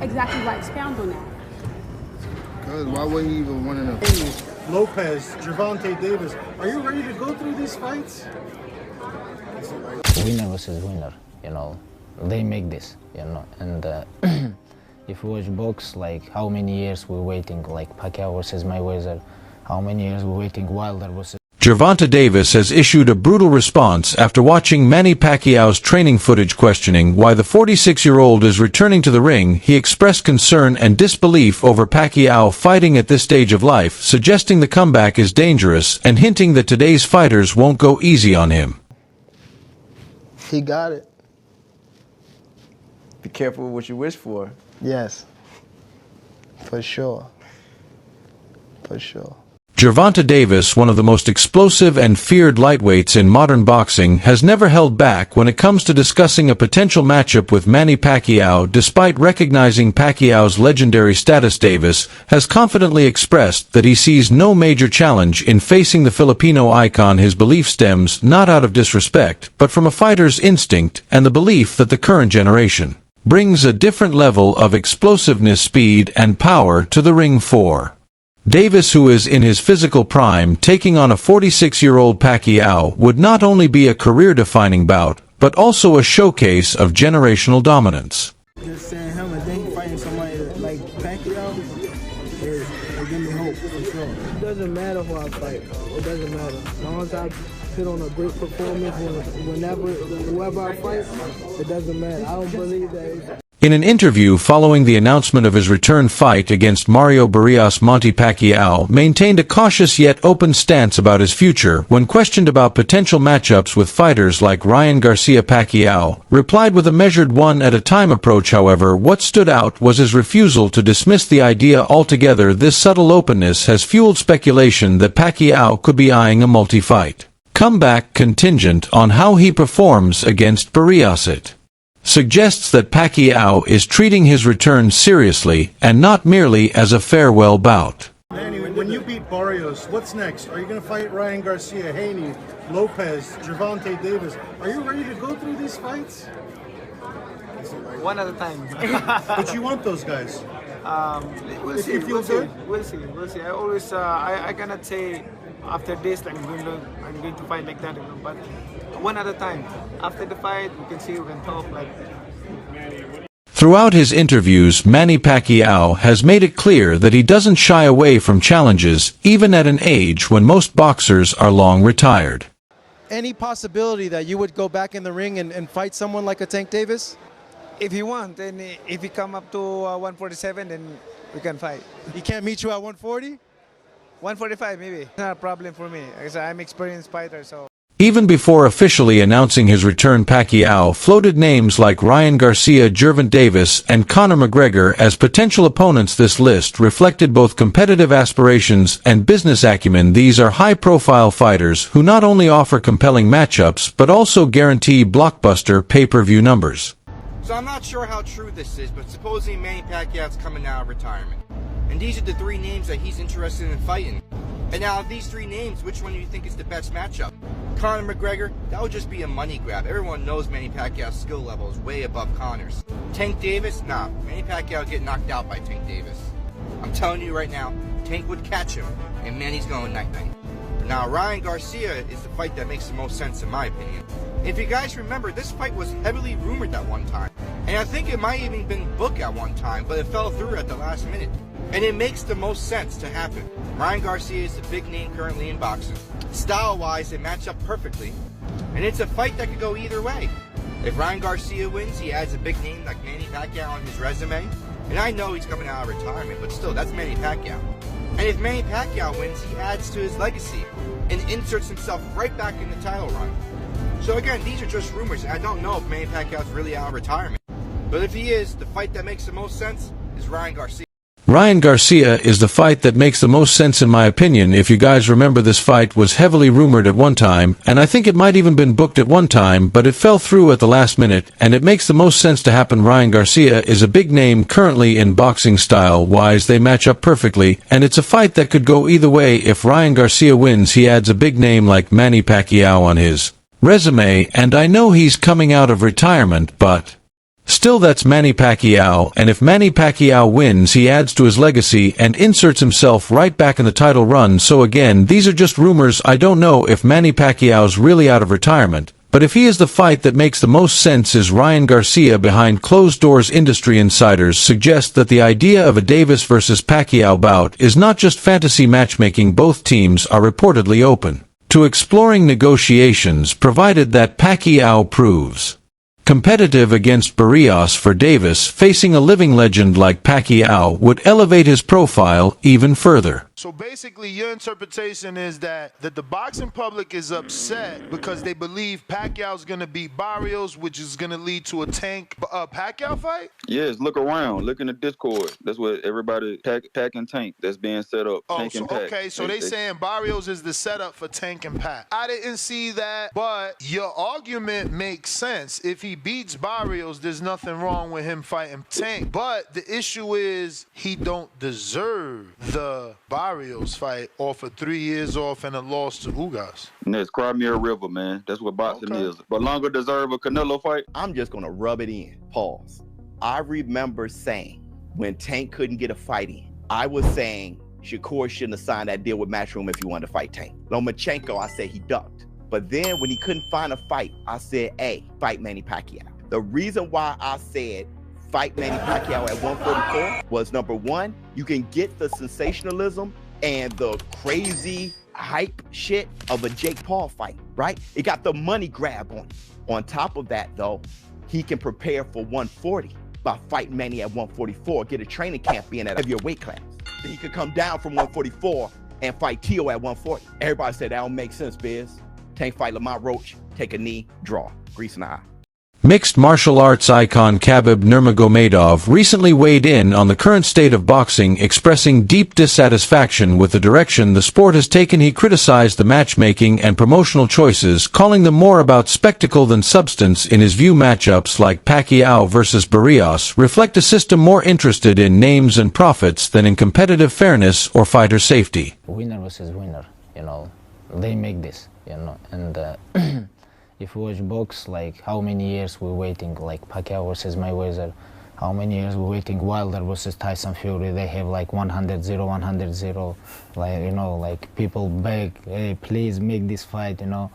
exactly why. Expound on that. Because why would he even want to know? Lopez, Gervonta Davis, are you ready to go through these fights? Winner versus winner, you know, they make this, you know, and if we watch box, like how many years we're waiting, like Pacquiao versus Mayweather, how many years we're waiting Wilder versus... Gervonta Davis has issued a brutal response after watching Manny Pacquiao's training footage questioning why the 46-year-old is returning to the ring. He expressed concern and disbelief over Pacquiao fighting at this stage of life, suggesting the comeback is dangerous and hinting that today's fighters won't go easy on him. He got it. Be careful what you wish for. Yes. For sure. For sure. Gervonta Davis, one of the most explosive and feared lightweights in modern boxing, has never held back when it comes to discussing a potential matchup with Manny Pacquiao. Despite recognizing Pacquiao's legendary status, Davis has confidently expressed that he sees no major challenge in facing the Filipino icon. His belief stems not out of disrespect, but from a fighter's instinct and the belief that the current generation brings a different level of explosiveness, speed, and power to the ring for Davis, who is in his physical prime. Taking on a 46-year-old Pacquiao would not only be a career-defining bout, but also a showcase of generational dominance. Just saying him and then fighting somebody like Pacquiao is give me hope for sure. It doesn't matter who I fight. It doesn't matter. As long as I put on a great performance whoever I fight, it doesn't matter. I don't believe that. In an interview following the announcement of his return fight against Mario Barios, Manny Pacquiao maintained a cautious yet open stance about his future. When questioned about potential matchups with fighters like Ryan Garcia, Pacquiao replied with a measured one-at-a-time approach. However, what stood out was his refusal to dismiss the idea altogether. This subtle openness has fueled speculation that Pacquiao could be eyeing a multi-fight comeback contingent on how he performs against Barios. It suggests that Pacquiao is treating his return seriously and not merely as a farewell bout. Manny, when you beat Barios, what's next? Are you going to fight Ryan Garcia, Haney, Lopez, Gervonta Davis? Are you ready to go through these fights? One at a time. But you want those guys? We'll see. We'll see. I always, I cannot say after this, like I'm going to fight like that, but one at a time. After the fight, we can see, we can talk like. Throughout his interviews, Manny Pacquiao has made it clear that he doesn't shy away from challenges, even at an age when most boxers are long retired. Any possibility that you would go back in the ring and fight someone like a Tank Davis? If he wants, and if he come up to 147, then we can fight. He can't meet you at 140? 145 maybe. It's not a problem for me, because I'm an experienced fighter, so. Even before officially announcing his return, Pacquiao floated names like Ryan Garcia, Gervonta Davis, and Conor McGregor as potential opponents. This list reflected both competitive aspirations and business acumen. These are high-profile fighters who not only offer compelling matchups, but also guarantee blockbuster pay-per-view numbers. So I'm not sure how true this is, but supposedly Manny Pacquiao's coming out of retirement. And these are the three names that he's interested in fighting. And now of these three names, which one do you think is the best matchup? Conor McGregor, that would just be a money grab. Everyone knows Manny Pacquiao's skill level is way above Conor's. Tank Davis? Nah, Manny Pacquiao would get knocked out by Tank Davis. I'm telling you right now, Tank would catch him, and Manny's going night-night. Now, Ryan Garcia is the fight that makes the most sense in my opinion. If you guys remember, this fight was heavily rumored at one time. And I think it might even been booked at one time, but it fell through at the last minute. And it makes the most sense to happen. Ryan Garcia is the big name currently in boxing. Style-wise, they match up perfectly. And it's a fight that could go either way. If Ryan Garcia wins, he adds a big name like Manny Pacquiao on his resume. And I know he's coming out of retirement, but still, that's Manny Pacquiao. And if Manny Pacquiao wins, he adds to his legacy and inserts himself right back in the title run. So again, these are just rumors, and I don't know if Manny Pacquiao's really out of retirement. But if he is, the fight that makes the most sense is Ryan Garcia. Ryan Garcia is the fight that makes the most sense in my opinion. If you guys remember, this fight was heavily rumored at one time, and I think it might even been booked at one time, but it fell through at the last minute, and it makes the most sense to happen. Ryan Garcia is a big name currently in boxing. Style-wise, they match up perfectly, and it's a fight that could go either way. If Ryan Garcia wins, he adds a big name like Manny Pacquiao on his resume, and I know he's coming out of retirement, but Still, that's Manny Pacquiao, and if Manny Pacquiao wins, he adds to his legacy and inserts himself right back in the title run. So again, these are just rumors. I don't know if Manny Pacquiao's really out of retirement, but if he is, the fight that makes the most sense is Ryan Garcia. Behind closed doors, industry insiders suggest that the idea of a Davis versus Pacquiao bout is not just fantasy matchmaking. Both teams are reportedly open to exploring negotiations, provided that Pacquiao proves competitive against Barios. For Davis, facing a living legend like Pacquiao would elevate his profile even further. So basically, your interpretation is that the boxing public is upset because they believe Pacquiao's going to beat Barios, which is going to lead to a Tank Pacquiao fight? Yes, look around. Look in the Discord. That's what everybody, Pac and Tank, that's being set up. Oh, Tank so, and Pac. okay, so they saying Barios is the setup for Tank and Pac. I didn't see that, but your argument makes sense. If he beats Barios, there's nothing wrong with him fighting Tank. But the issue is he don't deserve the Barios fight off of 3 years off and a loss to Ugas. Next, cry me a river, man. That's what boxing is. But longer deserve a Canelo fight? I'm just going to rub it in. Pause. I remember saying when Tank couldn't get a fight in, I was saying Shakur shouldn't have signed that deal with Matchroom if he wanted to fight Tank. Lomachenko, I said he ducked. But then when he couldn't find a fight, I said, hey, fight Manny Pacquiao. The reason why I said fight Manny Pacquiao at 144 was, number one, you can get the sensationalism and the crazy hype shit of a Jake Paul fight, right? It got the money grab on it. On top of that, though, he can prepare for 140 by fighting Manny at 144, get a training camp in at your weight class. Then he could come down from 144 and fight Tio at 140. Everybody said that don't make sense, Biz. Tank fight Lamont Roach, take a knee, draw, grease in the eye. Mixed martial arts icon Kabib Nurmagomedov recently weighed in on the current state of boxing, expressing deep dissatisfaction with the direction the sport has taken. He criticized the matchmaking and promotional choices, calling them more about spectacle than substance. In his view, matchups like Pacquiao versus Barios reflect a system more interested in names and profits than in competitive fairness or fighter safety. Winner versus winner, they make this, and if you watch box, like how many years we're waiting, like Pacquiao versus Mayweather, how many years we're waiting Wilder versus Tyson Fury, they have like 100-0, 100-0, like people beg, hey, please make this fight, and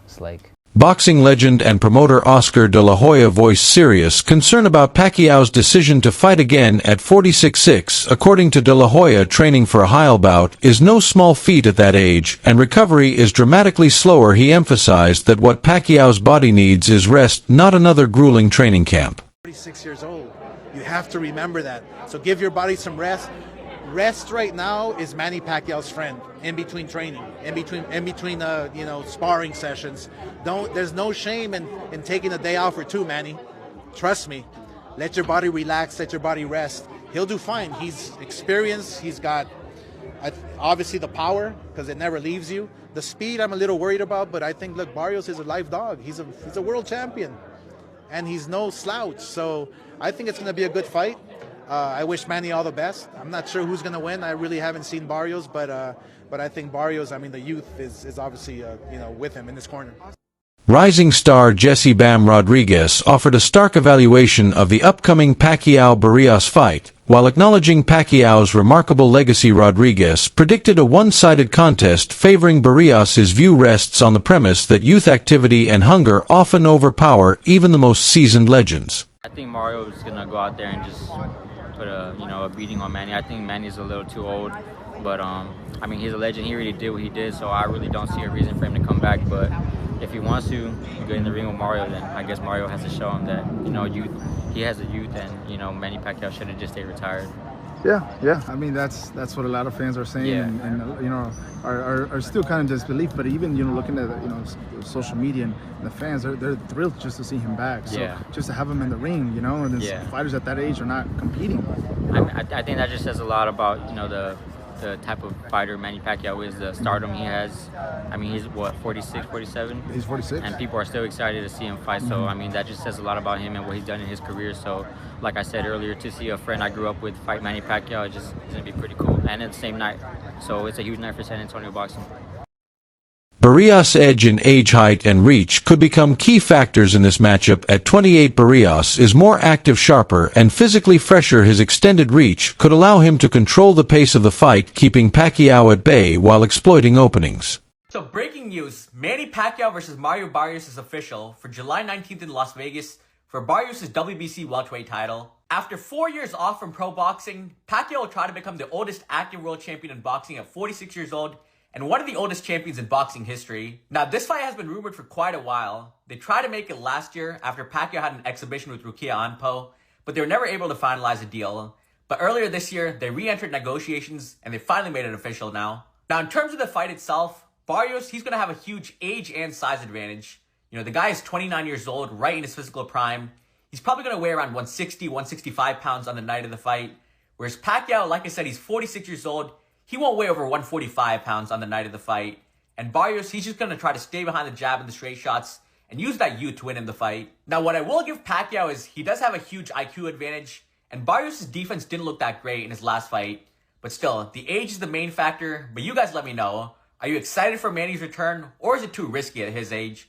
it's like... Boxing legend and promoter Oscar de la Hoya voiced serious concern about Pacquiao's decision to fight again at 46'6". According to de la Hoya, training for a Heil bout is no small feat at that age, and recovery is dramatically slower. He emphasized that what Pacquiao's body needs is rest, not another grueling training camp. 46 years old. You have to remember that. So give your body some rest. Rest right now is Manny Pacquiao's friend in between training, in between sparring sessions. There's no shame in taking a day off or two, Manny. Trust me. Let your body relax, let your body rest. He'll do fine. He's experienced. He's got obviously the power because it never leaves you. The speed I'm a little worried about, but I think, look, Barios is a live dog. He's a world champion, and he's no slouch. So I think it's going to be a good fight. I wish Manny all the best. I'm not sure who's going to win. I really haven't seen Barios, but I think Barios, the youth is obviously, with him in this corner. Rising star Jesse Bam Rodriguez offered a stark evaluation of the upcoming Pacquiao-Barios fight. While acknowledging Pacquiao's remarkable legacy, Rodriguez predicted a one-sided contest favoring Barios. His view rests on the premise that youth activity and hunger often overpower even the most seasoned legends. I think Mario is going to go out there and just put a beating on Manny. I think Manny's a little too old, but he's a legend. He already did what he did, so I really don't see a reason for him to come back. But if he wants to get in the ring with Mario, then I guess Mario has to show him that youth. He has a youth, and Manny Pacquiao should have just stayed retired. Yeah. That's what a lot of fans are saying, and are still kind of disbelief. But even looking at social media and the fans, they're thrilled just to see him back. So just to have him in the ring, and fighters at that age are not competing. I think that just says a lot about the type of fighter Manny Pacquiao is, the stardom he has. He's what, 46, 47? He's 46. And people are still excited to see him fight. So, that just says a lot about him and what he's done in his career. So, like I said earlier, to see a friend I grew up with fight Manny Pacquiao is going to be pretty cool. And it's the same night. So, it's a huge night for San Antonio boxing. Barios' edge in age, height, and reach could become key factors in this matchup. At 28, Barios is more active, sharper, and physically fresher. His extended reach could allow him to control the pace of the fight, keeping Pacquiao at bay while exploiting openings. So breaking news, Manny Pacquiao versus Mario Barrios is official for July 19th in Las Vegas for Barrios' WBC welterweight title. After 4 years off from pro boxing, Pacquiao will try to become the oldest active world champion in boxing at 46 years old and one of the oldest champions in boxing history. Now, this fight has been rumored for quite a while. They tried to make it last year after Pacquiao had an exhibition with Rukia Anpo, but they were never able to finalize a deal. But earlier this year, they re-entered negotiations and they finally made it official now. Now, in terms of the fight itself, Barrios, he's going to have a huge age and size advantage. You know, the guy is 29 years old, right in his physical prime. He's probably going to weigh around 160, 165 pounds on the night of the fight. Whereas Pacquiao, like I said, he's 46 years old. He won't weigh over 145 pounds on the night of the fight. And Barrios, he's just going to try to stay behind the jab and the straight shots and use that youth to win in the fight. Now, what I will give Pacquiao is he does have a huge IQ advantage. And Barrios' defense didn't look that great in his last fight. But still, the age is the main factor. But you guys let me know. Are you excited for Manny's return, or is it too risky at his age?